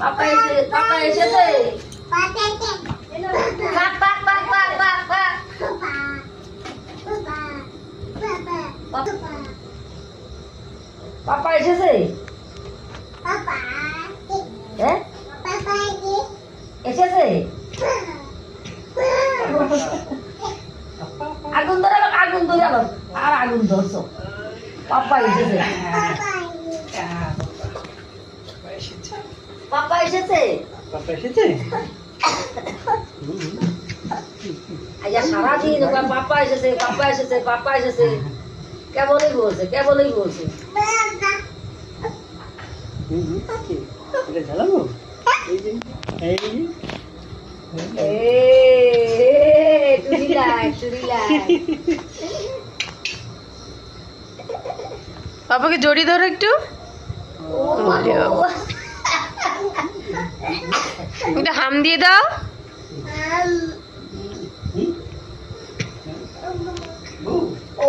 পাপা এসেছে। পাক পাক পাক পাক পাক পাক। পাপা এসেছে। হ্যাঁ এসেছে। আগুন ধরে আর আগুন ধরছো। পাপা এসেছে। পাপা এসেছে। আচ্ছা সারাদিন পাপা এসেছে পাপা এসেছে পাপা এসেছে কেবলই বলছে পাপাকে জড়িয়ে ধরো একটু, একটা হাম দিয়ে দাও। ও